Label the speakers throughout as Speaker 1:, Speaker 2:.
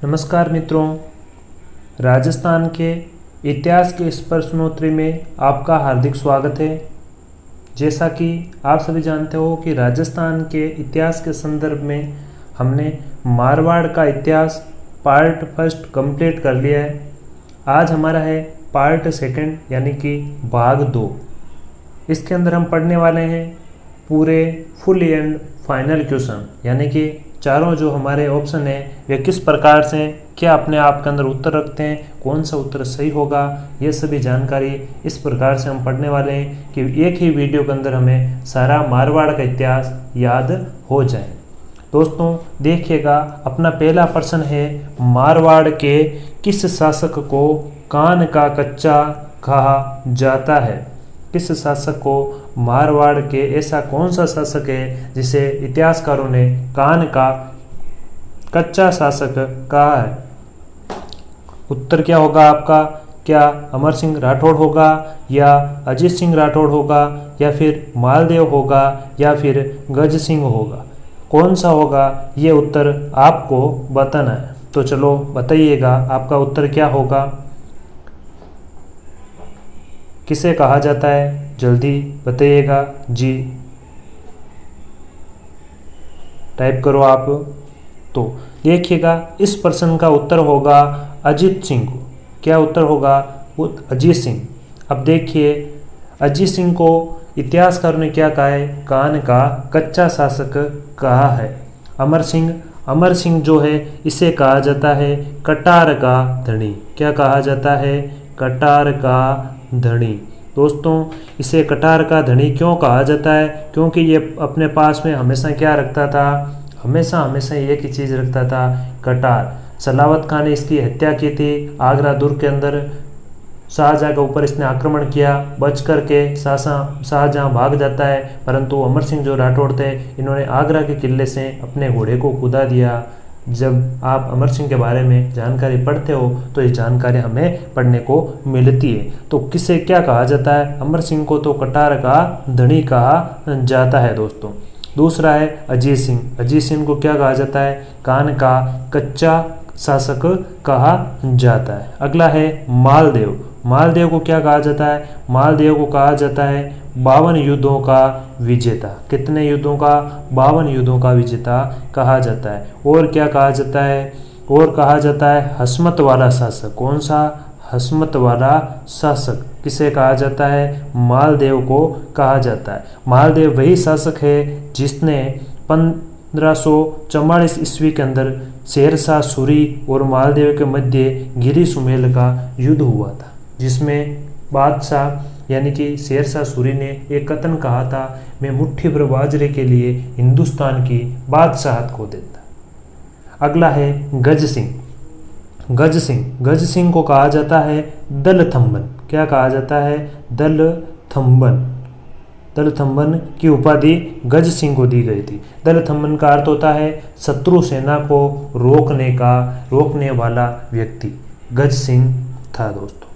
Speaker 1: नमस्कार मित्रों, राजस्थान के इतिहास के इस प्रश्नोत्तरी में आपका हार्दिक स्वागत है। जैसा कि आप सभी जानते हो कि राजस्थान के इतिहास के संदर्भ में हमने मारवाड़ का इतिहास पार्ट फर्स्ट कंप्लीट कर लिया है। आज हमारा है पार्ट सेकंड यानी कि भाग 2। इसके अंदर हम पढ़ने वाले हैं पूरे फुल एंड फाइनल क्वेश्चन, यानी कि चारों जो हमारे ऑप्शन है वे किस प्रकार से क्या अपने आप के अंदर उत्तर रखते हैं, कौन सा उत्तर सही होगा, ये सभी जानकारी इस प्रकार से हम पढ़ने वाले हैं कि एक ही वीडियो के अंदर हमें सारा मारवाड़ का इतिहास याद हो जाए। दोस्तों देखिएगा, अपना पहला प्रश्न है मारवाड़ के किस शासक को कान का कच्चा कहा जाता है। किस शासक को मारवाड़ के ऐसा कौन सा शासक है जिसे इतिहासकारों ने कान का कच्चा शासक कहा है। उत्तर क्या होगा आपका? क्या अमर सिंह राठौड़ होगा या अजीत सिंह राठौड़ होगा या फिर मालदेव होगा या फिर गज सिंह होगा? कौन सा होगा ये उत्तर आपको बताना है। तो चलो बताइएगा आपका उत्तर क्या होगा, किसे कहा जाता है, जल्दी बताइएगा जी। टाइप करो आप। तो देखिएगा इस प्रश्न का उत्तर होगा अजीत सिंह को। क्या उत्तर होगा? अजीत सिंह। अब देखिए अजीत सिंह को इतिहासकारों ने क्या कहा है? कान का कच्चा शासक कहा है। अमर सिंह जो है इसे कहा जाता है कटार का धनी। क्या कहा जाता है? कटार का धनी। दोस्तों इसे कटार का धनी क्यों कहा जाता है? क्योंकि ये अपने पास में हमेशा क्या रखता था? हमेशा एक ही चीज़ रखता था, कटार। सलावत खान ने इसकी हत्या की थी आगरा दुर्ग के अंदर। शाहजहाँ के ऊपर इसने आक्रमण किया, बच कर के शाहजहाँ भाग जाता है, परंतु अमर सिंह जो राठौड़ थे इन्होंने आगरा के किले से अपने घोड़े को कुदा दिया। जब आप अमर सिंह के बारे में जानकारी पढ़ते हो तो ये जानकारी हमें पढ़ने को मिलती है। तो किसे क्या कहा जाता है? अमर सिंह को तो कटार का धनी कहा जाता है दोस्तों। दूसरा है अजीत सिंह। अजीत सिंह को क्या कहा जाता है? कान का कच्चा शासक कहा जाता है। अगला है मालदेव। मालदेव को क्या कहा जाता है? मालदेव को कहा जाता है 52 युद्धों का विजेता। कितने युद्धों का? 52 युद्धों का विजेता कहा जाता है। और क्या कहा जाता है? और कहा जाता है हस्मत वाला शासक। कौन सा? हस्मत वाला शासक। किसे कहा जाता है? मालदेव को कहा जाता है। मालदेव वही शासक है जिसने 1544 ईस्वी के अंदर शेरशाह सूरी और मालदेव के मध्य गिरी सुमेल का युद्ध हुआ था, जिसमें बादशाह यानी कि शेरशाह सूरी ने एक कथन कहा था, मैं मुट्ठी भर बाजरे के लिए हिंदुस्तान की बादशाहत खो देता। अगला है गज सिंह। गज सिंह को कहा जाता है दलथम्बन। क्या कहा जाता है? दलथम्बन की उपाधि गज सिंह को दी गई थी। दलथम्बन का अर्थ होता है शत्रु सेना को रोकने वाला व्यक्ति गज सिंह था दोस्तों।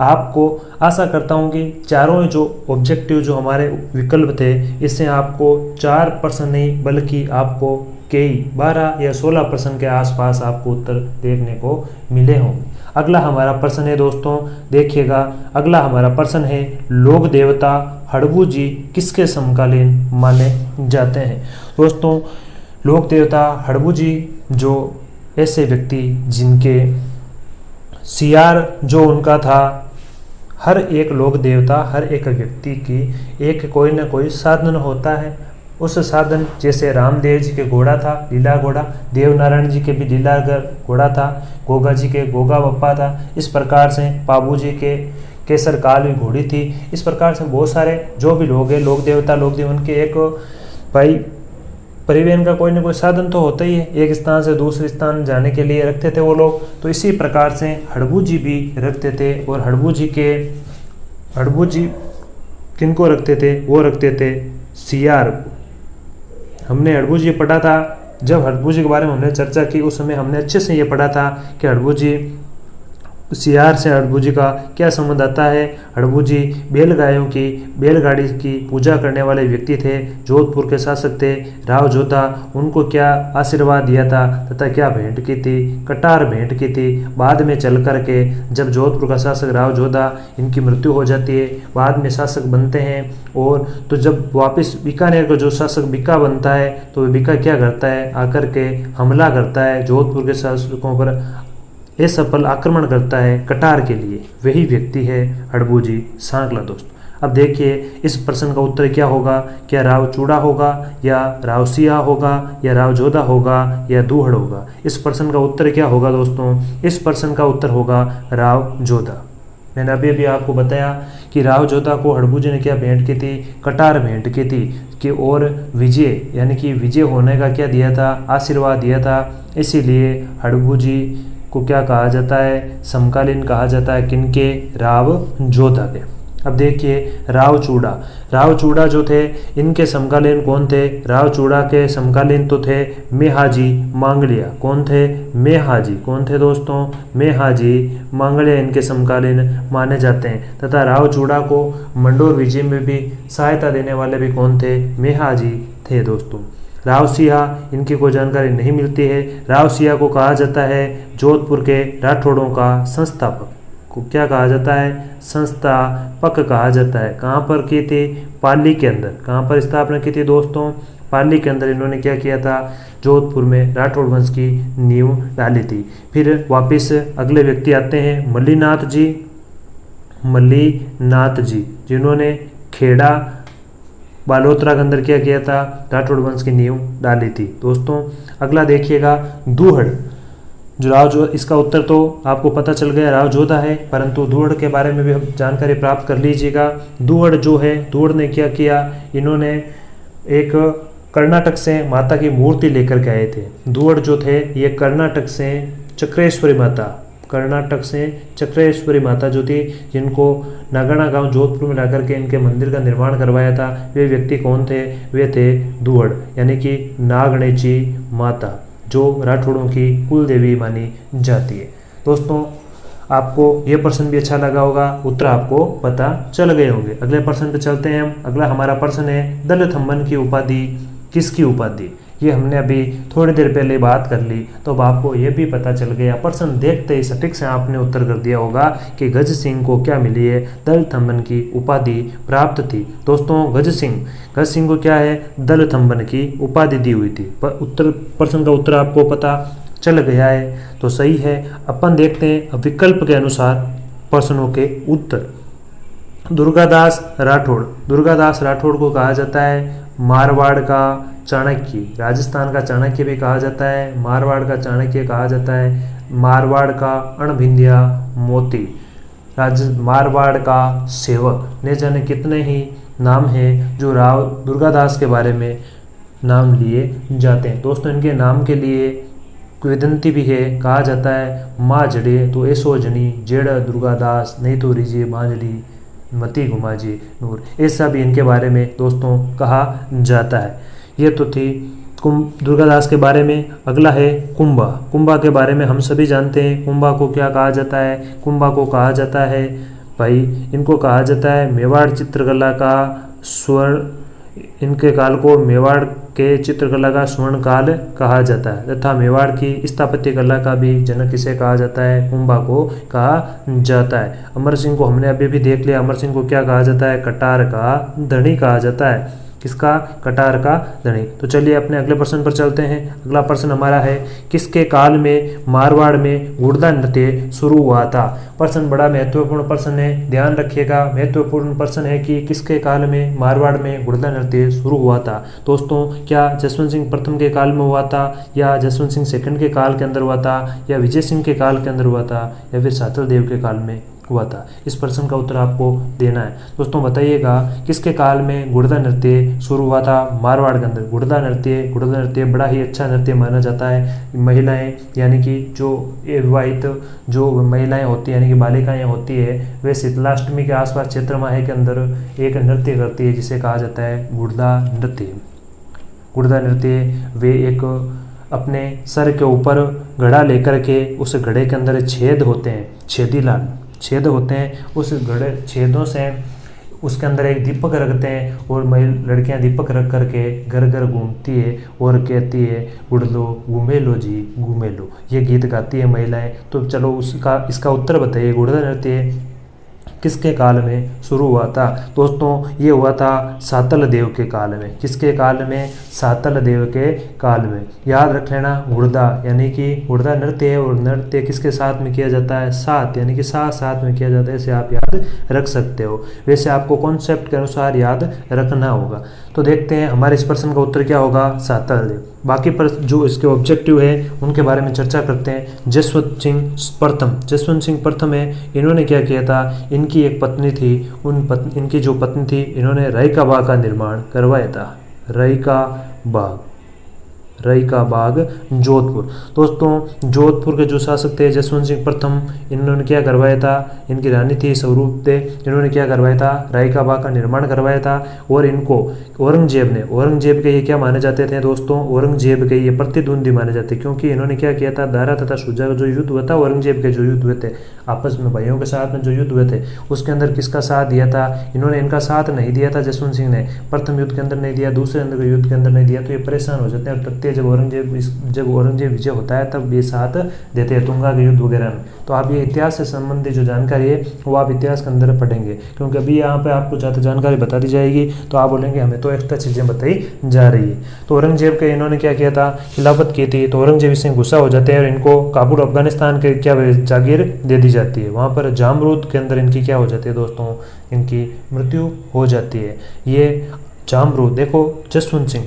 Speaker 1: आपको आशा करता हूं कि चारों जो ऑब्जेक्टिव जो हमारे विकल्प थे इससे आपको 4 प्रश्न नहीं बल्कि आपको कई 12 या 16 प्रश्न के आसपास आपको उत्तर देखने को मिले होंगे। अगला हमारा प्रश्न है दोस्तों, देखिएगा अगला हमारा प्रश्न है लोक देवता हड़बू जी किसके समकालीन माने जाते हैं। दोस्तों लोक देवता हड़बू जी जो ऐसे व्यक्ति जिनके सियार जो उनका था, हर एक लोक देवता हर एक व्यक्ति की एक कोई ना कोई साधन होता है। उस साधन जैसे रामदेव जी के घोड़ा था लीला घोड़ा, देवनारायण जी के भी लीला घोड़ा था, गोगा जी के गोगा बप्पा था, इस प्रकार से बाबू जी के केसर काल भी घोड़ी थी। इस प्रकार से बहुत सारे जो भी लोग हैं लोक देवता उनके एक भाई परिवहन का कोई ना कोई साधन तो होता ही है, एक स्थान से दूसरे स्थान जाने के लिए रखते थे वो लोग। तो इसी प्रकार से हड़बू जी भी रखते थे। और हड़बू जी किनको रखते थे? वो रखते थे सियार को। हमने हड़बू जी पढ़ा था, जब हड़बू जी के बारे में हमने चर्चा की उस समय हमने अच्छे से ये पढ़ा था कि हड़बू जी सियार से हड़बू का क्या संबंध आता है? हड़बू बैलगाड़ी की पूजा करने वाले व्यक्ति थे, जोधपुर के शासक थे। राव जोधा उनको क्या आशीर्वाद दिया था तथा क्या भेंट की थी? कटार भेंट की थी। बाद में चल कर के जब जोधपुर का शासक राव जोधा इनकी मृत्यु हो जाती है, बाद में शासक बनते हैं, और तो जब वापस बीकानेर का जो शासक बीका बनता है तो बीका क्या करता है, आकर के हमला करता है जोधपुर के शासकों पर, असफल आक्रमण करता है कटार के लिए। वही व्यक्ति है हड़बूजी सांकला दोस्तों। अब देखिए इस प्रश्न का उत्तर क्या होगा? क्या राव चूड़ा होगा, या राव सिया होगा, या राव जोधा होगा, या दूहड़ होगा? इस प्रश्न का उत्तर क्या होगा दोस्तों? इस प्रश्न का उत्तर होगा राव जोधा। मैंने अभी आपको बताया कि राव जोधा को हड़बूजी ने क्या भेंट की थी? कटार भेंट की थी कि और विजय यानी कि विजय होने का क्या दिया था? आशीर्वाद दिया था। इसीलिए हड़बूजी को क्या कहा जाता है? समकालीन कहा जाता है। किनके? राव जोधा के। अब देखिए राव चूड़ा जो थे इनके समकालीन कौन थे? राव चूड़ा के समकालीन तो थे मेहाजी मांगलिया। कौन थे? मेहाजी। कौन थे दोस्तों? मेहाजी मांगलिया इनके समकालीन माने जाते हैं। तथा राव चूड़ा को मंडोर विजय में भी सहायता देने वाले भी कौन थे? मेहाजी थे दोस्तों। राव सिया इनकी कोई जानकारी नहीं मिलती है। राव सिया को कहा जाता है जोधपुर के राठौड़ों का संस्थापक। को क्या कहा जाता है? संस्थापक कहा जाता है। कहाँ पर की थी? पाली के अंदर। कहाँ पर स्थापना की थी दोस्तों? पाली के अंदर इन्होंने क्या किया था? जोधपुर में राठौड़ वंश की नींव डाली थी। फिर वापस अगले व्यक्ति आते हैं मल्लीनाथ जी, जिन्होंने खेड़ा बालोतरा के अंदर क्या किया था? राठौड़ वंश की नींव डाली थी दोस्तों। अगला देखिएगा दूहड़। जो इसका उत्तर तो आपको पता चल गया राव जोधा है, परंतु दूहड़ के बारे में भी हम जानकारी प्राप्त कर लीजिएगा। दूहड़ जो है, दूहड़ ने क्या किया? इन्होंने एक कर्नाटक से माता की मूर्ति लेकर के आए थे। दूहड़ जो थे ये कर्नाटक से चक्रेश्वरी माता जो थी, जिनको नागणा गांव जोधपुर में लाकर के इनके मंदिर का निर्माण करवाया था, वे व्यक्ति कौन थे? वे थे दूहड़, यानी कि नागणेची माता, जो राठौड़ों की कुल देवी मानी जाती है। दोस्तों आपको ये प्रश्न भी अच्छा लगा होगा, उत्तर आपको पता चल गए होंगे। अगले प्रश्न पे चलते हैं हम। अगला हमारा प्रश्न है दलथम्बन की उपाधि किसकी उपाधि? ये हमने अभी थोड़ी देर पहले बात कर ली, तो अब आपको ये भी पता चल गया, प्रश्न देखते ही सटीक से आपने उत्तर कर दिया होगा कि गज सिंह को क्या मिली है? दलथम्बन की उपाधि प्राप्त थी। दोस्तों गज सिंह को क्या है? दलथम्बन की उपाधि दी हुई थी। प्रश्न का उत्तर आपको पता चल गया है तो सही है। अपन देखते हैं अब विकल्प के अनुसार प्रश्नों के उत्तर। दुर्गादास राठौड़ को कहा जाता है मारवाड़ का चाणक्य, राजस्थान का चाणक्य भी कहा जाता है, मारवाड़ का चाणक्य कहा जाता है, मारवाड़ का अणभिंदिया मोती, मारवाड़ का सेवक, न जाने कितने ही नाम हैं जो राव दुर्गादास के बारे में नाम लिए जाते हैं। दोस्तों इनके नाम के लिए किंवदंती भी है, कहा जाता है माँ जड़े तो ऐसो जनी जेड़ा दुर्गादास, नहीं तो रिजे मांजड़ी मती घुमाजी नूर, ऐसा भी इनके बारे में दोस्तों कहा जाता है। ये तो थी दुर्गादास के बारे में। अगला है कुंभा के बारे में हम सभी जानते हैं। कुंभा को क्या कहा जाता है? कुंभा को कहा जाता है भाई, इनको कहा जाता है मेवाड़ चित्रकला का स्वर्ण, इनके काल को मेवाड़ के चित्रकला का स्वर्ण काल कहा जाता है, तथा मेवाड़ की स्थापत्य कला का भी जनक किसे कहा जाता है? कुंभा को कहा जाता है। अमर सिंह को हमने अभी भी देख लिया, अमर सिंह को क्या कहा जाता है? कटार का धनी कहा जाता है। किसका? कटार का धनी। तो चलिए अपने अगले प्रश्न पर चलते हैं। अगला प्रश्न हमारा है किसके काल में मारवाड़ में गुड़दा नृत्य शुरू हुआ था? प्रश्न बड़ा महत्वपूर्ण प्रश्न है, ध्यान रखिएगा। महत्वपूर्ण प्रश्न है कि किसके काल में मारवाड़ में गुड़दा नृत्य शुरू हुआ था? दोस्तों क्या जसवंत सिंह प्रथम के काल में हुआ था, या जसवंत सिंह सेकंड के काल के अंदर हुआ था, या विजय सिंह के काल के अंदर हुआ था, या फिर सातल देव के काल में हुआ था? इस प्रश्न का उत्तर आपको देना है। दोस्तों बताइएगा किसके काल में गुड़दा नृत्य शुरू हुआ था मारवाड़ के अंदर? गुड़दा नृत्य बड़ा ही अच्छा नृत्य माना जाता है। महिलाएं यानी कि जो विवाहित जो महिलाएं होती है यानी कि बालिकाएं होती है, वे शीतलाष्टमी के आसपास क्षेत्र माहे के अंदर एक नृत्य करती है जिसे कहा जाता है गुड़दा नृत्य। वे एक अपने सर के ऊपर घड़ा लेकर के उस घड़े के अंदर छेद होते हैं, छेद होते हैं, उस घड़े छेदों से उसके अंदर एक दीपक रखते हैं और लड़कियां दीपक रख करके घर घर घूमती है और कहती है उड़ लो घूमे लो जी घूमे लो, ये गीत गाती है महिलाएं। तो चलो इसका उत्तर बताइए, घुड़दौड़ नृत्य किसके काल में शुरू हुआ था? दोस्तों ये हुआ था सातल देव के काल में। किसके काल में? सातल देव के काल में। याद रख लेना, घुड़दा यानी कि घुड़दा नृत्य है और नृत्य किसके साथ में किया जाता है? साथ यानी कि साथ में किया जाता है। इसे आप याद रख सकते हो। वैसे आपको कॉन्सेप्ट के अनुसार याद रखना होगा। तो देखते हैं हमारे इस प्रश्न का उत्तर क्या होगा? सातल देव। बाकी पर जो इसके ऑब्जेक्टिव है उनके बारे में चर्चा करते हैं। जसवंत सिंह प्रथम है, इन्होंने क्या किया था? इनकी एक पत्नी थी, इनकी जो पत्नी थी इन्होंने रई का बाग का निर्माण करवाया था। रई का बाग जोधपुर। दोस्तों जोधपुर के जो शासक थे जसवंत सिंह प्रथम, इन्होंने क्या करवाया था? इनकी रानी थी स्वरूप थे, इन्होंने क्या करवाया था? रई का बाग का निर्माण करवाया था। और इनको औरंगजेब के ये क्या माने जाते थे दोस्तों? औरंगजेब के ये प्रतिद्वंदी माने जाते, क्योंकि इन्होंने क्या किया था? दारा तथा शुजा का जो युद्ध हुआ था, औरंगजेब के जो युद्ध हुए थे आपस में, भाइयों के साथ में जो युद्ध हुए थे, उसके अंदर किसका साथ दिया था? इन्होंने इनका साथ नहीं दिया था जसवंत सिंह ने। प्रथम युद्ध के अंदर नहीं दिया, दूसरे युद्ध के अंदर नहीं दिया, तो ये परेशान हो जाते हैं और तथ्य जब औरंगजेब विजय होता है तब ये साथ देते हैं तुंगा के युद्ध वगैरह में। तो आप ये इतिहास से संबंधित जो जानकारी है वो आप इतिहास के अंदर पढ़ेंगे, क्योंकि अभी यहाँ पे आपको ज़्यादा जानकारी बता दी जाएगी तो आप बोलेंगे हमें तो एक्स्ट्रा चीज़ें बताई जा रही है। तो औरंगजेब के इन्होंने क्या किया था? खिलाफत की थी। तो औरंगजेब इससे गुस्सा हो जाते हैं और इनको काबुल अफगानिस्तान के क्या जागीर दे दी जाती है। वहाँ पर जामरूद के अंदर इनकी क्या हो जाती है दोस्तों? इनकी मृत्यु हो जाती है। ये जामरूद देखो, जसवंत सिंह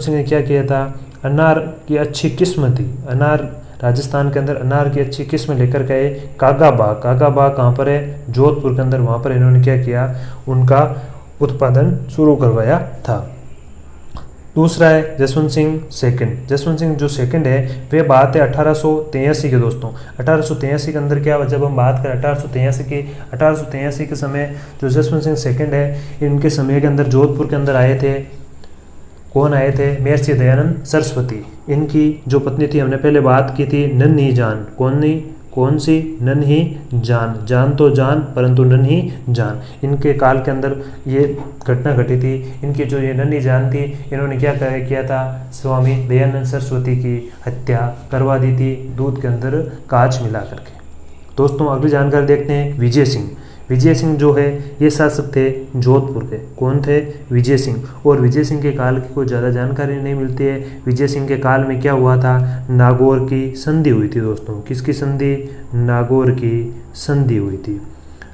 Speaker 1: ने क्या किया था? अनार की अच्छी किस्म थी, अनार राजस्थान के अंदर अनार की अच्छी किस्म लेकर गए। कागा बाग कहाँ पर है? जोधपुर के अंदर। वहाँ पर इन्होंने क्या किया? उनका उत्पादन शुरू करवाया था। दूसरा है जसवंत सिंह जो सेकंड है वे बात है 1883 के दोस्तों। 1883 के अंदर क्या, जब हम बात करें 1883 के समय जो जसवंत सिंह सेकंड है, इनके समय के अंदर जोधपुर के अंदर आए थे। कौन आए थे? महर्षि दयानंद सरस्वती। इनकी जो पत्नी थी हमने पहले बात की थी, नन्ही जान। कौन सी? नन्ही जान तो जान परंतु नन्ही जान। इनके काल के अंदर ये घटना घटी थी। इनकी जो ये नन्ही जान थी, इन्होंने क्या किया था? स्वामी दयानंद सरस्वती की हत्या करवा दी थी दूध के अंदर कांच मिला करके। दोस्तों अगली जानकारी देखते हैं। विजय सिंह जो है ये शासक थे जोधपुर के। कौन थे? विजय सिंह। और विजय सिंह के काल की कोई ज़्यादा जानकारी नहीं मिलती है। विजय सिंह के काल में क्या हुआ था? नागौर की संधि हुई थी दोस्तों। किसकी संधि? नागौर की संधि हुई थी।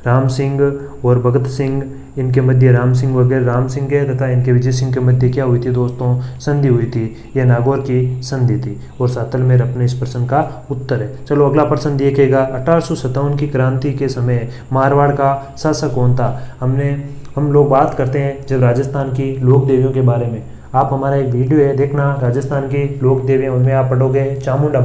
Speaker 1: राम सिंह और भगत सिंह इनके मध्य, राम सिंह के तथा इनके विजय सिंह के मध्य क्या हुई थी दोस्तों? संधि हुई थी। यह नागौर की संधि थी। और सातल में अपने इस प्रश्न का उत्तर है। चलो अगला प्रश्न देखिएगा। 1857 की क्रांति के समय मारवाड़ का शासक कौन था? हम लोग बात करते हैं जब राजस्थान की लोक देवियों के बारे में। आप हमारा एक वीडियो है देखना, राजस्थान की लोक देवियाँ, उनमें आप पढ़ोगे चामुंडा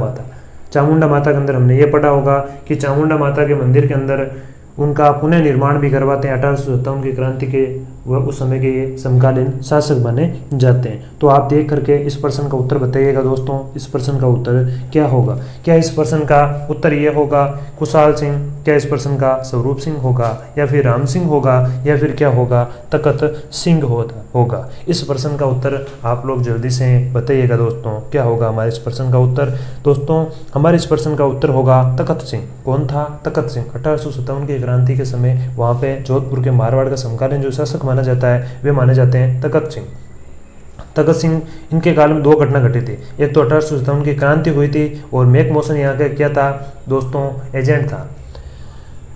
Speaker 1: माता के अंदर हमने ये पढ़ा होगा कि चामुंडा माता के मंदिर के अंदर उनका पुनः निर्माण भी करवाते हैं। 1857 की क्रांति के वह उस समय के ये समकालीन शासक बने जाते हैं। तो आप देख करके इस प्रश्न का उत्तर बताइएगा दोस्तों। इस प्रश्न का उत्तर क्या होगा? क्या इस प्रश्न का उत्तर ये होगा कुशाल सिंह? क्या इस प्रश्न का स्वरूप सिंह होगा, या फिर राम सिंह होगा, या फिर क्या होगा? तखत सिंह होगा। इस प्रश्न का उत्तर आप लोग जल्दी से बताइएगा दोस्तों। क्या होगा हमारे इस प्रश्न का उत्तर? दोस्तों हमारे इस प्रश्न का उत्तर होगा तखत सिंह। कौन था? तखत सिंह। 1857 की क्रांति के समय वहाँ पे जोधपुर के मारवाड़ का समकालीन जो शासक माना जाता है वे माने जाते हैं तखत सिंह। इनके काल में दो घटना घटी थी। एक तो 1857 की क्रांति हुई थी और मैक मोशन यहाँ का क्या था दोस्तों? एजेंट था।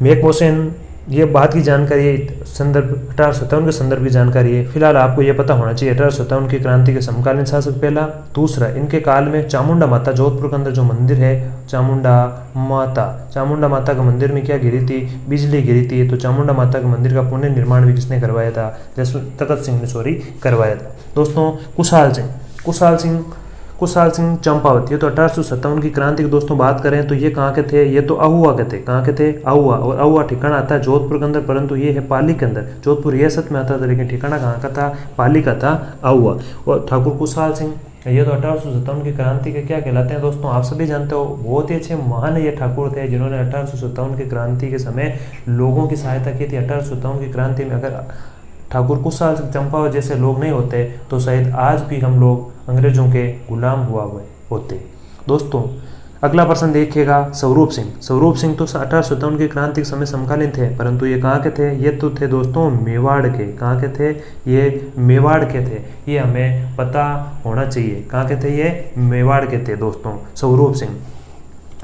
Speaker 1: मैक मोशन ये बात की जानकारी है, संदर्भ 1857 के संदर्भ की जानकारी है। फिलहाल आपको ये पता होना चाहिए 1857 की क्रांति के समकालीन शासक पहला। दूसरा, इनके काल में चामुंडा माता, जोधपुर के अंदर जो मंदिर है चामुंडा माता के मंदिर में क्या गिरी थी? बिजली गिरी थी। तो चामुंडा माता के मंदिर का पुनः निर्माण भी किसने करवाया था? तखत सिंह ने करवाया था। दोस्तों कुशाल सिंह चंपावत, ये तो 1857 की क्रांति की दोस्तों बात करें तो ये कहाँ के थे? ये तो अहुआ के थे। कहाँ के थे? अहुआ। और अहुआ ठिकाना आता है जोधपुर के अंदर, परंतु ये है पाली के अंदर। जोधपुर रियासत में आता था लेकिन ठिकाना कहाँ का था? पाली का था अहुआ। और ठाकुर कुशाल सिंह ये तो 1857 की क्रांति के क्या कहलाते हैं दोस्तों, आप सभी जानते हो। बहुत ही अच्छे महान ये ठाकुर थे जिन्होंने 1857 की क्रांति के समय लोगों की सहायता की थी। 1857 की क्रांति में अगर ठाकुर कुशाल सिंह चंपावत जैसे लोग नहीं होते तो शायद आज भी हम लोग अंग्रेजों के गुलाम हुआ हुए होते। दोस्तों अगला प्रश्न देखिएगा, स्वरूप सिंह। स्वरूप सिंह तो 1857 की क्रांति के समय समकालीन थे, परंतु ये कहाँ के थे, ये तो थे दोस्तों मेवाड़ के। कहाँ के थे, ये मेवाड़ के थे। ये हमें पता होना चाहिए, कहाँ के थे, ये मेवाड़ के थे दोस्तों स्वरूप सिंह।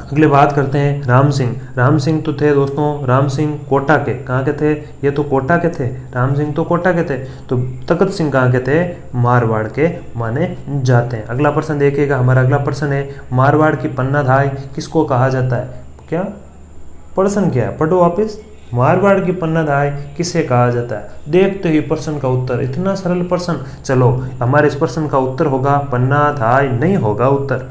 Speaker 1: अगले बात करते हैं राम सिंह। राम सिंह तो थे दोस्तों, राम सिंह कोटा के। कहाँ के थे, ये तो कोटा के थे। राम सिंह तो कोटा के थे। तो तखत सिंह कहाँ के थे, मारवाड़ के माने जाते हैं। अगला प्रश्न देखिएगा, हमारा अगला प्रश्न है मारवाड़ की पन्नाधाय किसको कहा जाता है। क्या प्रश्न क्या है, पढ़ो वापिस। मारवाड़ की पन्नाधाय किसे कहा जाता है। देखते ही प्रश्न का उत्तर, इतना सरल प्रश्न। चलो हमारे इस प्रश्न का उत्तर होगा पन्नाधाय, नहीं होगा उत्तर,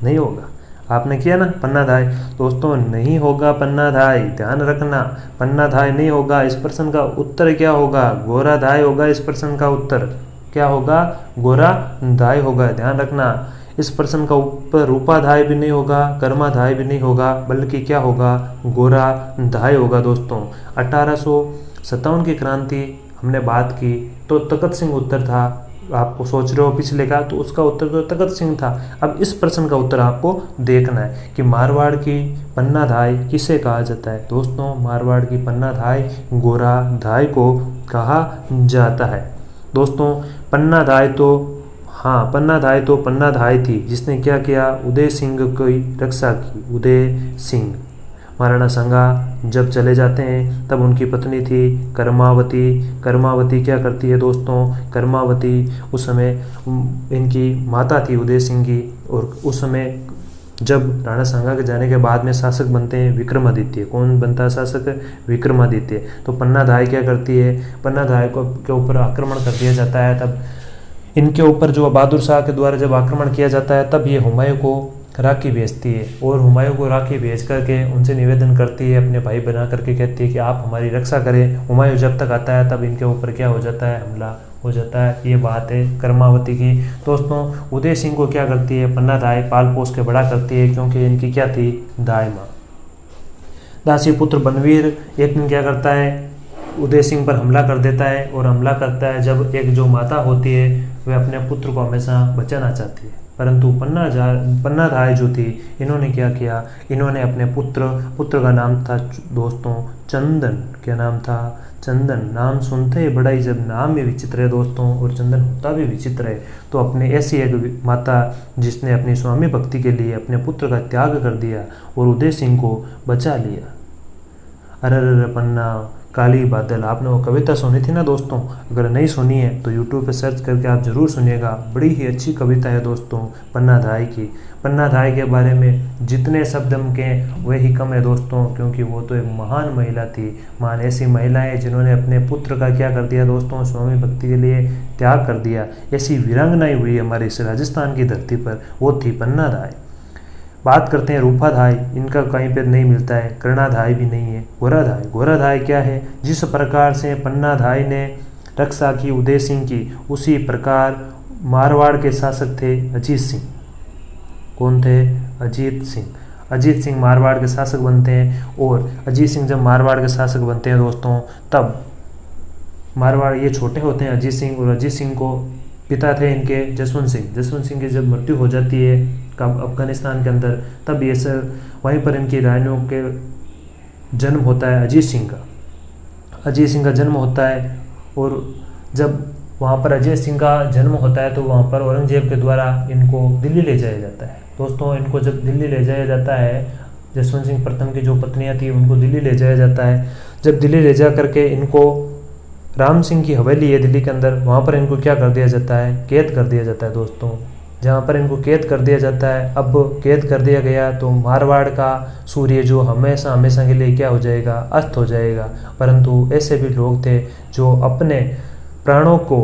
Speaker 1: नहीं होगा। आपने किया ना पन्नाधाय, दोस्तों नहीं होगा पन्नाधाय, ध्यान रखना, पन्नाधाय नहीं होगा। इस प्रश्न का उत्तर क्या होगा, गोराधाय होगा। इस प्रश्न का उत्तर क्या होगा, गोराधाय होगा, ध्यान रखना। इस प्रश्न का उत्तर रूपाधाय भी नहीं होगा, कर्माधाय भी नहीं होगा, बल्कि क्या होगा, गोराधाय होगा दोस्तों। 1857 की क्रांति हमने बात की तो तखत सिंह उत्तर था, आपको सोच रहे हो पिछले का, तो उसका उत्तर तो तखत सिंह था। अब इस प्रश्न का उत्तर आपको देखना है कि मारवाड़ की पन्नाधाय किसे कहा जाता है। दोस्तों मारवाड़ की पन्नाधाय गोराधाय को कहा जाता है। दोस्तों पन्नाधाय तो हाँ, पन्नाधाय तो पन्नाधाय थी जिसने क्या किया, उदय सिंह की रक्षा की। उदय सिंह महाराणा संगा जब चले जाते हैं तब उनकी पत्नी थी कर्मावती। कर्मावती क्या करती है दोस्तों, कर्मावती उस समय इनकी माता थी उदय सिंह की। और उस समय जब राणा सांगा के जाने के बाद में शासक बनते हैं विक्रमादित्य। कौन बनता है शासक, विक्रमादित्य। तो पन्नाधाय क्या करती है, पन्नाधाय को के ऊपर आक्रमण कर दिया जाता है। तब इनके ऊपर जो बहादुर शाह के द्वारा जब आक्रमण किया जाता है तब ये हुमायूं को राखी भेजती है। और हुमायूं को राखी भेज करके उनसे निवेदन करती है, अपने भाई बना करके कहती है कि आप हमारी रक्षा करें। हुमायूं जब तक आता है तब इनके ऊपर क्या हो जाता है, हमला हो जाता है। ये बात है कर्मावती की। दोस्तों उदय सिंह को क्या करती है पन्नाधाय, पाल पोस के बड़ा करती है, क्योंकि इनकी क्या थी, दाई माँ। दासी पुत्र बनवीर एक दिन क्या करता है, उदय सिंह पर हमला कर देता है। और हमला करता है जब एक जो माता होती है वह अपने पुत्र को हमेशा बचाना चाहती है, परंतु पन्नाधाय जो थी इन्होंने क्या किया, इन्होंने अपने पुत्र का नाम था दोस्तों चंदन। क्या नाम था, चंदन। नाम सुनते ही बड़ा ही, जब नाम भी विचित्र है दोस्तों और चंदन होता भी विचित्र है, तो अपने ऐसी एक माता जिसने अपनी स्वामी भक्ति के लिए अपने पुत्र का त्याग कर दिया और उदय सिंह को बचा लिया। अरर पन्ना काली बादल, आपने वो कविता सुनी थी ना दोस्तों, अगर नहीं सुनी है तो यूट्यूब पे सर्च करके आप ज़रूर सुनिएगा। बड़ी ही अच्छी कविता है दोस्तों पन्नाधाय की। पन्नाधाय के बारे में जितने शब्द हम कहें वही कम है दोस्तों, क्योंकि वो तो एक महान महिला थी। महान ऐसी महिलाएं जिन्होंने अपने पुत्र का क्या कर दिया दोस्तों, स्वामी भक्ति के लिए त्याग कर दिया। ऐसी वीरांगनाएं हुई हमारे इस राजस्थान की धरती पर, वो थी पन्नाधाय। बात करते हैं रूपाधाय, इनका कहीं पर नहीं मिलता है। कर्णाधाय भी नहीं है। गोराधाय, गोराधाय क्या है, जिस प्रकार से पन्नाधाय ने रक्षा की उदय सिंह की, उसी प्रकार मारवाड़ के शासक थे अजीत सिंह। कौन थे, अजीत सिंह। अजीत सिंह मारवाड़ के शासक बनते हैं। और अजीत सिंह जब मारवाड़ के शासक बनते हैं दोस्तों, तब मारवाड़ ये छोटे होते हैं अजीत सिंह, और अजीत सिंह को पिता थे इनके जसवंत सिंह। जसवंत सिंह की जब मृत्यु हो जाती है अफगानिस्तान के अंदर, तब ये सर वहीं पर इनकी रानियों के जन्म होता है अजीत सिंह का। अजीत सिंह का जन्म होता है। और जब वहाँ पर अजय सिंह का जन्म होता है तो वहाँ पर औरंगजेब के द्वारा इनको दिल्ली ले जाया जाता है। दोस्तों इनको जब दिल्ली ले जाया जाता है, जसवंत सिंह प्रथम की जो पत्नियाँ थी उनको दिल्ली ले जाया जाता है। जब दिल्ली ले जा करके इनको राम सिंह की हवेली है दिल्ली के अंदर, वहाँ पर इनको क्या कर दिया जाता है, कैद कर दिया जाता है दोस्तों। जहाँ पर इनको कैद कर दिया जाता है, अब कैद कर दिया गया तो मारवाड़ का सूर्य जो हमेशा हमेशा के लिए क्या हो जाएगा, अस्त हो जाएगा। परंतु ऐसे भी लोग थे जो अपने प्राणों को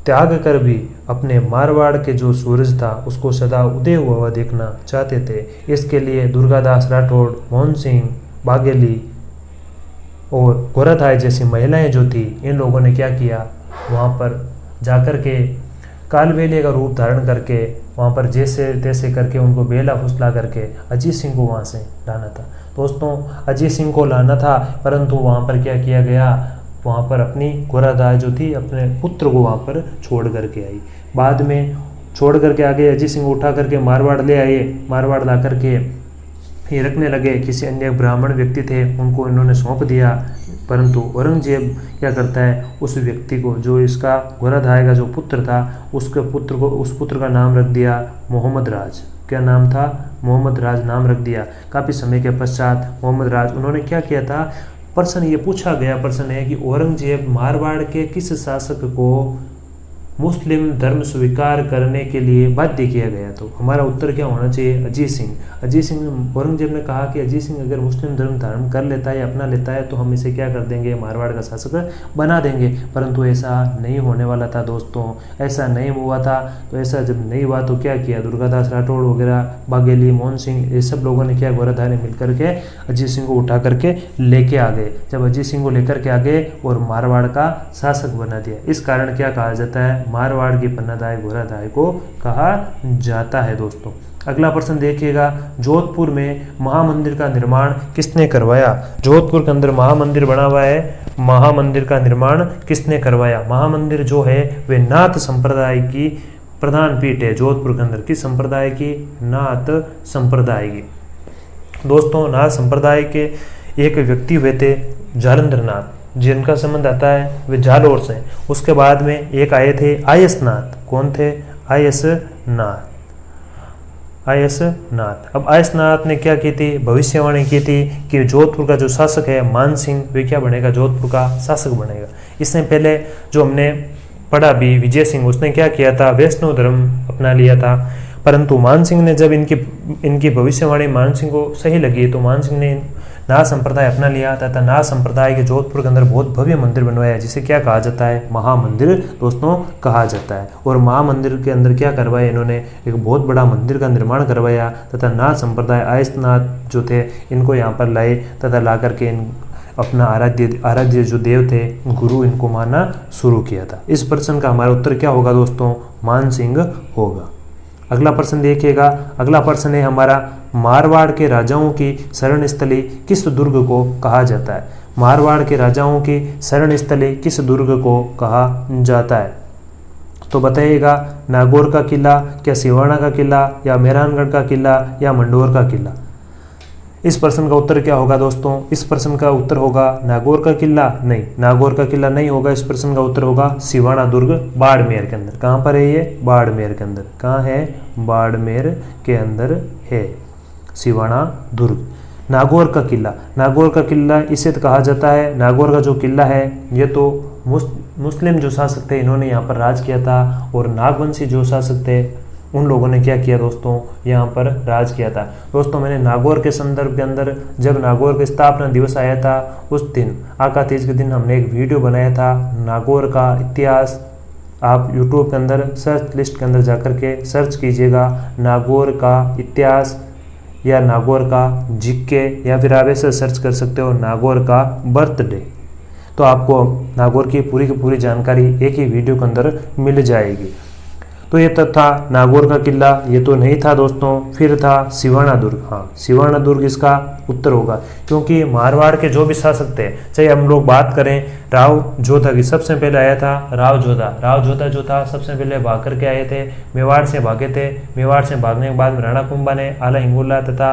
Speaker 1: त्याग कर भी अपने मारवाड़ के जो सूरज था उसको सदा उदय हुआ देखना चाहते थे। इसके लिए दुर्गादास राठौड़, मोहन सिंह बाघेली और गोराधाय जैसी महिलाएं जो थी, इन लोगों ने क्या किया, वहाँ पर जाकर के कालबेलिया का रूप धारण करके वहाँ पर जैसे तैसे करके उनको बेला फुसला करके अजीत सिंह को वहाँ से लाना था। दोस्तों अजीत सिंह को लाना था, परंतु वहाँ पर क्या किया गया, वहाँ पर अपनी घोड़ाधाय जो थी अपने पुत्र को वहाँ पर छोड़ करके आई। बाद में छोड़ करके आगे अजीत सिंह को उठा करके मारवाड़ ले आए। मारवाड़ ला करके ये रखने लगे, किसी अन्य ब्राह्मण व्यक्ति थे उनको इन्होंने सौंप दिया। परंतु औरंगजेब क्या करता है, उस व्यक्ति को, जो इसका घोड़ाधाय का जो पुत्र था, उस पुत्र का नाम रख दिया मोहम्मद राज। क्या नाम था? मोहम्मद राज नाम रख दिया। काफ़ी समय के पश्चात मोहम्मद राज उन्होंने क्या किया था, प्रश्न ये पूछा गया, प्रश्न है कि औरंगजेब मारवाड़ के किस शासक को मुस्लिम धर्म स्वीकार करने के लिए बाध्य किया गया? तो हमारा उत्तर क्या होना चाहिए? अजीत सिंह। अजीत सिंह, औरंगजेब ने कहा कि अजीत सिंह अगर मुस्लिम धर्म धारण कर लेता है, अपना लेता है, तो हम इसे क्या कर देंगे, मारवाड़ का शासक बना देंगे। परंतु ऐसा नहीं होने वाला था दोस्तों, ऐसा नहीं हुआ था। तो ऐसा जब नहीं हुआ तो क्या किया, दुर्गादास राठौड़ वगैरह, बाघेली, मोहन सिंह, ये सब लोगों ने क्या, घोड़ाधाय ने मिलकर के अजीत सिंह को उठा करके लेके आ गए। जब अजीत सिंह को लेकर के आ गए और मारवाड़ का शासक बना दिया। इस कारण क्या कहा जाता है, मारवाड़ की पन्नाधाय घोड़ाधाय को कहा जाता है। दोस्तों अगला प्रश्न देखिएगा, जोधपुर में महामंदिर का निर्माण किसने करवाया? जोधपुर के अंदर महामंदिर बना हुआ है, महामंदिर का निर्माण किसने करवाया? महामंदिर जो है वे नाथ संप्रदाय की प्रधान पीठ है। जोधपुर के अंदर किस संप्रदाय की? नाथ संप्रदाय की। दोस्तों नाथ संप्रदाय के एक व्यक्ति हुए थे जालंधर नाथ, जिनका संबंध आता है वे जालौर से। उसके बाद में एक आए थे आयस नाथ। कौन थे? आयस नाथ। आयस नाथ। अब आयस नाथ ने क्या की थी, भविष्यवाणी की थी कि जोधपुर का जो शासक है मान सिंह, वे क्या बनेगा, जोधपुर का शासक बनेगा। इससे पहले जो हमने पढ़ा भी, विजय सिंह, उसने क्या किया था, वैष्णव धर्म अपना लिया था। परंतु मान सिंह ने जब इनकी भविष्यवाणी मान सिंह को सही लगी, तो मान सिंह ने नाथ संप्रदाय अपना लिया तथा नाथ संप्रदाय के जोधपुर के अंदर बहुत भव्य मंदिर बनवाया, जिसे क्या कहा जाता है, महामंदिर दोस्तों कहा जाता है। और महामंदिर के अंदर क्या करवाया, इन्होंने एक बहुत बड़ा मंदिर का निर्माण करवाया तथा नाथ संप्रदाय आयसनाथ जो थे इनको यहाँ पर लाए तथा ला करके अपना आराध्य जो देव थे, गुरु, इनको मानना शुरू किया था। इस प्रश्न का हमारा उत्तर क्या होगा दोस्तों, मान सिंह होगा। अगला प्रश्न देखिएगा, अगला प्रश्न है हमारा, मारवाड़ के राजाओं की शरण स्थली किस दुर्ग को कहा जाता है? मारवाड़ के राजाओं की शरण स्थली किस दुर्ग को कहा जाता है? तो बताइएगा, नागौर का किला, क्या सिवाना का किला, या मेहरानगढ़ का किला, या मंडोर का किला? इस प्रश्न का उत्तर क्या होगा दोस्तों? इस प्रश्न का उत्तर होगा नागौर का किला। नहीं, नागौर का किला नहीं होगा। इस प्रश्न का उत्तर होगा सिवाना दुर्ग, बाड़मेर के अंदर। कहाँ पर है ये? बाड़मेर के अंदर। कहाँ है? बाड़मेर के अंदर है सिवाना दुर्ग। नागौर का किला, नागौर का किला इसे तो कहा जाता है, नागौर का जो किला है ये तो मुस्लिम जो शासक थे इन्होंने यहाँ पर राज किया था, और नागवंशी जो शासक थे उन लोगों ने क्या किया दोस्तों, यहाँ पर राज किया था। दोस्तों मैंने नागौर के संदर्भ के अंदर, जब नागौर का स्थापना दिवस आया था उस दिन, आकातीज के दिन, हमने एक वीडियो बनाया था नागौर का इतिहास। आप YouTube के अंदर सर्च लिस्ट के अंदर जाकर के सर्च कीजिएगा नागौर का इतिहास या नागौर का जिक्के, या फिर आप ऐसे सर्च कर सकते हो नागौर का बर्थडे, तो आपको नागौर की पूरी जानकारी एक ही वीडियो के अंदर मिल जाएगी। तो ये तब था नागौर का किला, ये तो नहीं था दोस्तों। फिर था सिवाना दुर्ग। हाँ, सिवाना दुर्ग इसका उत्तर होगा, क्योंकि मारवाड़ के जो भी शासक थे, चाहे हम लोग बात करें राव जोधा की, सबसे पहले आया था राव जोधा। राव जोधा जो था सबसे पहले भाग करके आए थे, मेवाड़ से भागे थे। मेवाड़ से भागने के बाद राणा कुंभा ने आला हिंगोला तथा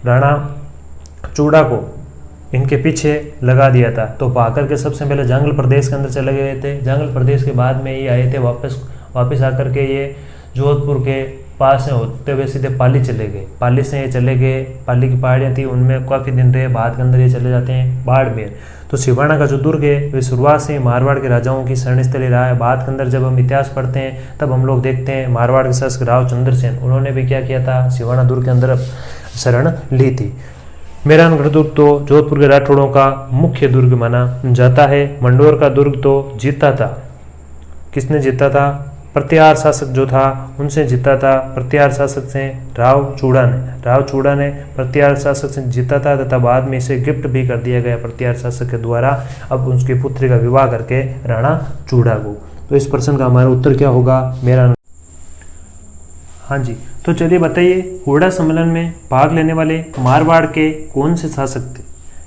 Speaker 1: राणा चूड़ा को इनके पीछे लगा दिया था। तो भाग करके सबसे पहले जंगल प्रदेश के अंदर चले गए थे। जंगल प्रदेश के बाद में ये आए थे वापस आकर के ये जोधपुर के पास से होते हुए सीधे पाली चले गए। पाली से ये चले गए, पाली की पहाड़ियाँ थी उनमें काफ़ी दिन रहे, बाद के अंदर ये चले जाते हैं बाड़मेर। तो सिवाना का जो दुर्ग है वे शुरुआत से मारवाड़ के राजाओं की शरणस्थली रहा है। बाद के अंदर जब हम इतिहास पढ़ते हैं तब हम लोग देखते हैं मारवाड़ के शासक राव चंद्रसेन, उन्होंने भी क्या किया था, सिवाना दुर्ग के अंदर शरण ली थी। मेहरानगढ़ दुर्ग तो जोधपुर के राठौड़ों का मुख्य दुर्ग माना जाता है। मंडोर का दुर्ग तो जीता था, किसने जीता था, प्रत्याहार शासक जो था उनसे जीता था। प्रत्याहार शासक से राव चूड़ा ने प्रत्याहार शासक से जीता था तथा बाद में इसे गिफ्ट भी कर दिया गया प्रत्याहार शासक के द्वारा। अब उसकी पुत्री का विवाह करके राणा चूड़ा को। तो इस प्रश्न का हमारा उत्तर क्या होगा? मेरा। हाँ जी, तो चलिए बताइए, हुड़ा सम्मेलन में भाग लेने वाले मारवाड़ के कौन से शासक थे?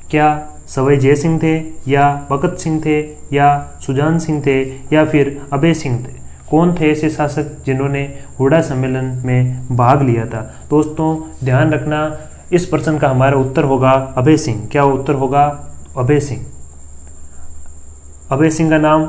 Speaker 1: क्या सवाई जय सिंह थे, या भगत सिंह थे, या सुजान सिंह थे, या फिर अभय सिंह थे? कौन थे ऐसे शासक जिन्होंने हुड़ा सम्मेलन में भाग लिया था? दोस्तों ध्यान रखना, इस प्रश्न का हमारा उत्तर होगा अभय सिंह। क्या उत्तर होगा? अभय सिंह। अभय सिंह का नाम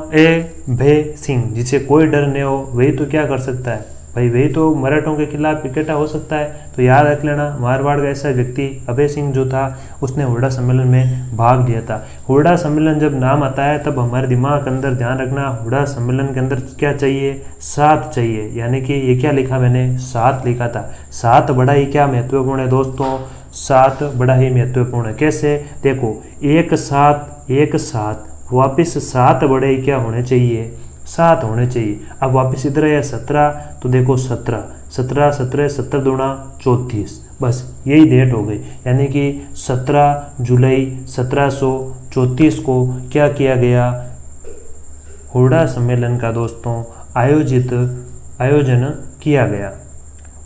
Speaker 1: भय सिंह, जिसे कोई डर नहीं हो वही तो क्या कर सकता है भाई, वही तो मराठों के खिलाफ इकट्ठा हो सकता है। तो याद रख लेना, मारवाड़ का ऐसा व्यक्ति अभय सिंह जो था, उसने हुड़ा सम्मेलन में भाग लिया था। हुड़ा सम्मेलन जब नाम आता है तब हमारे दिमाग के अंदर ध्यान रखना, हुड़ा सम्मेलन के अंदर क्या चाहिए? सात चाहिए। यानी कि ये क्या लिखा मैंने? सात लिखा था। सात बड़ा ही क्या महत्वपूर्ण है दोस्तों? सात बड़ा ही महत्वपूर्ण है। कैसे? देखो, एक सात वापिस सात बड़े ही क्या होने चाहिए? सात होने चाहिए। अब वापस इधर है 17, तो देखो 17 दूना 34, बस यही डेट हो गई। यानी कि 17 जुलाई 1734 को क्या किया गया? हुड़ा सम्मेलन का दोस्तों आयोजन किया गया।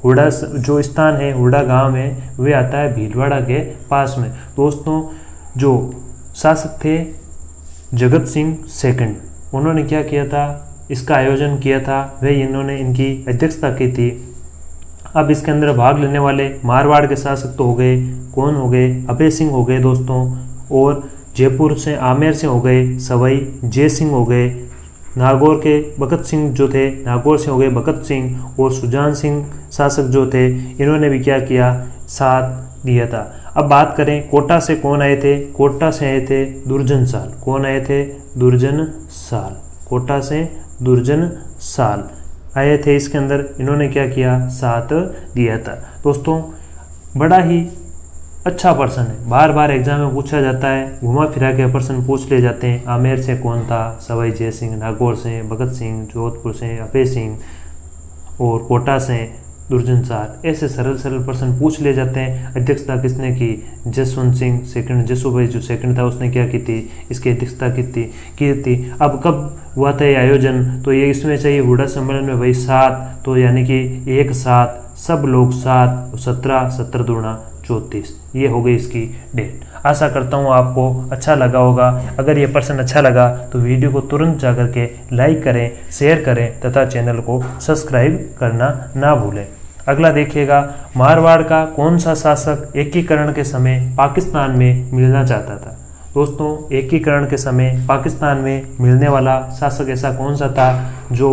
Speaker 1: हुड़ा जो स्थान है, हुड़ा गांव है, वे आता है भीलवाड़ा के पास में। दोस्तों जो शासक थे जगत सिंह सेकंड, उन्होंने क्या किया था? इसका आयोजन किया था, वह इन्होंने इनकी अध्यक्षता की थी। अब इसके अंदर भाग लेने वाले मारवाड़ के शासक तो हो गए, कौन हो गए? अभय सिंह हो गए दोस्तों, और जयपुर से आमेर से हो गए सवाई जय सिंह हो गए, नागौर के भगत सिंह जो थे, नागौर से हो गए भगत सिंह, और सुजान सिंह शासक जो थे, इन्होंने भी क्या किया? साथ दिया था। अब बात करें कोटा से कौन आए थे? कोटा से आए थे दुर्जन साल। कौन आए थे? दुर्जन साल। कोटा से दुर्जन साल आए थे। इसके अंदर इन्होंने क्या किया? साथ दिया था। दोस्तों बड़ा ही अच्छा प्रश्न है, बार बार एग्जाम में पूछा जाता है, घुमा फिरा के प्रश्न पूछ ले जाते हैं। आमेर से कौन था? सवाई जय सिंह। नागौर से भगत सिंह। जोधपुर से अभय सिंह। और कोटा से दुर्जन साल। ऐसे सरल प्रश्न पूछ ले जाते हैं। अध्यक्षता किसने की? जसवंत सिंह सेकंड। जसूभाई जो सेकंड था उसने क्या की थी? इसकी अध्यक्षता की थी। अब कब हुआ था ये आयोजन? तो ये इसमें चाहिए हुड़ा सम्मेलन में भाई सात, तो यानी कि एक साथ, सब लोग साथ, 17 दूना 34, ये हो गई इसकी डेट। आशा करता हूँ आपको अच्छा लगा होगा। अगर ये प्रश्न अच्छा लगा तो वीडियो को तुरंत जाकर के लाइक करें, शेयर करें तथा चैनल को सब्सक्राइब करना ना भूलें। अगला देखिएगा, मारवाड़ का कौन सा शासक एकीकरण के समय पाकिस्तान में मिलना चाहता था? दोस्तों एकीकरण के समय पाकिस्तान में मिलने वाला शासक ऐसा कौन सा था जो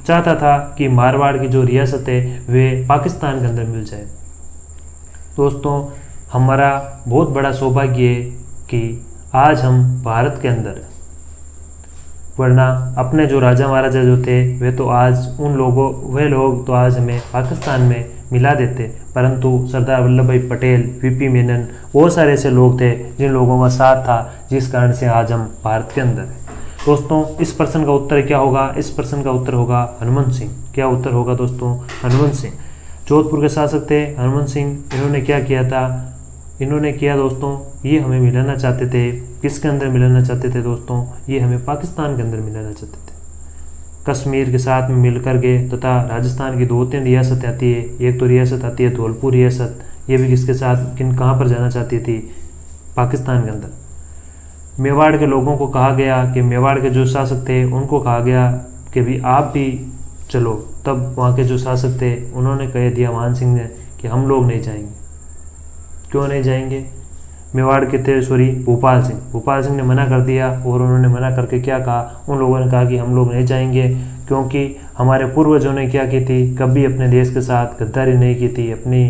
Speaker 1: चाहता था कि मारवाड़ की जो रियासत है वे पाकिस्तान के अंदर मिल जाए? दोस्तों हमारा बहुत बड़ा सौभाग्य है कि आज हम भारत के अंदर, वरना अपने जो राजा महाराजा जो थे वे तो आज वे लोग तो आज हमें पाकिस्तान में मिला देते, परंतु सरदार वल्लभ भाई पटेल, वीपी मेनन, बहुत सारे ऐसे लोग थे जिन लोगों का साथ था, जिस कारण से आज हम भारत के अंदर हैं। दोस्तों इस प्रश्न का उत्तर क्या होगा? इस प्रश्न का उत्तर होगा हनुमंत सिंह। क्या उत्तर होगा दोस्तों? हनुमंत सिंह। जोधपुर के शासक थे हनुमंत सिंह। इन्होंने क्या किया था? इन्होंने किया दोस्तों, ये हमें मिलाना चाहते थे। किसके अंदर मिलाना चाहते थे दोस्तों? ये हमें पाकिस्तान के अंदर मिलाना चाहते थे। कश्मीर के साथ में मिलकर के तथा राजस्थान की 2-3 रियासतें आती है। एक तो रियासत आती है धौलपुर रियासत, ये भी किसके साथ कहाँ पर जाना चाहती थी? पाकिस्तान के अंदर। मेवाड़ के लोगों को कहा गया कि मेवाड़ के जो शासक थे उनको कहा गया कि भी आप भी चलो। तब वहाँ के जो शासक थे उन्होंने कह दिया, मान सिंह ने, कि हम लोग नहीं जाएंगे। क्यों नहीं जाएंगे? मेवाड़ के थे भोपाल सिंह ने मना कर दिया। और उन्होंने मना करके क्या कहा? उन लोगों ने कहा कि हम लोग नहीं जाएंगे, क्योंकि हमारे पूर्वजों ने क्या की थी? कभी अपने देश के साथ गद्दारी नहीं की थी, अपनी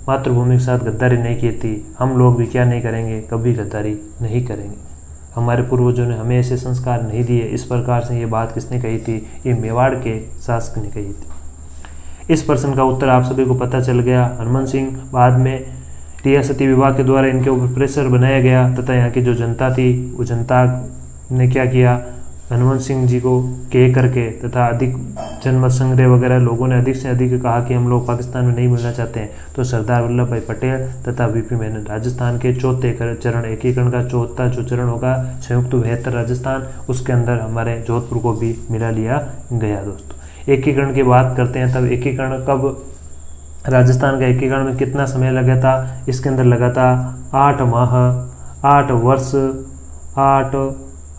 Speaker 1: मातृभूमि के साथ गद्दारी नहीं की थी। हम लोग भी क्या नहीं करेंगे? कभी गद्दारी नहीं करेंगे। हमारे पूर्वजों ने हमें ऐसे संस्कार नहीं दिए। इस प्रकार से ये बात किसने कही थी? ये मेवाड़ के शासक ने कही थी। इस प्रश्न का उत्तर आप सभी को पता चल गया। हनुमंत सिंह बाद में रियासती विभाग के द्वारा इनके ऊपर प्रेशर बनाया गया तथा यहाँ की जो जनता थी वो जनता ने क्या किया? हनुमंत सिंह जी को कह करके तथा अधिक जनमत संग्रह वगैरह लोगों ने अधिक से अधिक कहा कि हम लोग पाकिस्तान में नहीं मिलना चाहते हैं, तो सरदार वल्लभ भाई पटेल तथा वीपी मेनन राजस्थान के चौथे चरण एकीकरण का चौथा जो चरण होगा संयुक्त बेहतर राजस्थान, उसके अंदर हमारे जोधपुर को भी मिला लिया गया। दोस्तों एकीकरण की बात करते हैं, तब एकीकरण कब, राजस्थान का एकीकरण में कितना समय लगा था, इसके अंदर लगा था 8 माह, 8 वर्ष, 8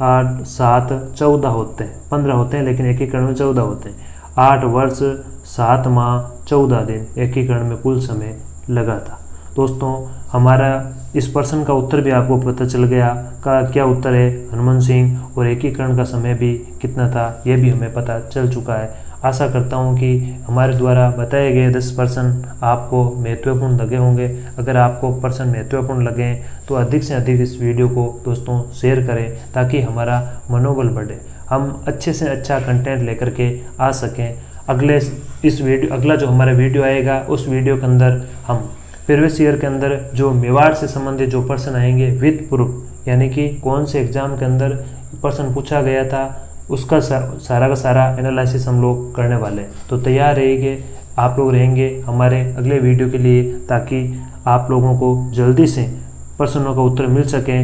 Speaker 1: 8 7 14 होते हैं, 15 होते हैं लेकिन एकीकरण में 14 होते हैं। 8 वर्ष 7 माह 14 दिन एकीकरण में कुल समय लगा था। दोस्तों हमारा इस प्रश्न का उत्तर भी आपको पता चल गया का क्या उत्तर है हनुमंत सिंह, और एकीकरण का समय भी कितना था यह भी हमें पता चल चुका है। आशा करता हूं कि हमारे द्वारा बताए गए 10 प्रश्न आपको महत्वपूर्ण लगे होंगे। अगर आपको प्रश्न महत्वपूर्ण लगे तो अधिक से अधिक इस वीडियो को दोस्तों शेयर करें ताकि हमारा मनोबल बढ़े, हम अच्छे से अच्छा कंटेंट लेकर के आ सकें। अगला जो हमारा वीडियो आएगा उस वीडियो के अंदर हम प्रीवियस ईयर के अंदर जो मेवाड़ से संबंधित जो प्रश्न आएंगे विद प्रूफ, यानी कि कौन से एग्जाम के अंदर प्रश्न पूछा गया था उसका सारा का सारा एनालिसिस हम लोग करने वाले हैं। तो तैयार रहिए, आप लोग रहेंगे हमारे अगले वीडियो के लिए ताकि आप लोगों को जल्दी से प्रश्नों का उत्तर मिल सके।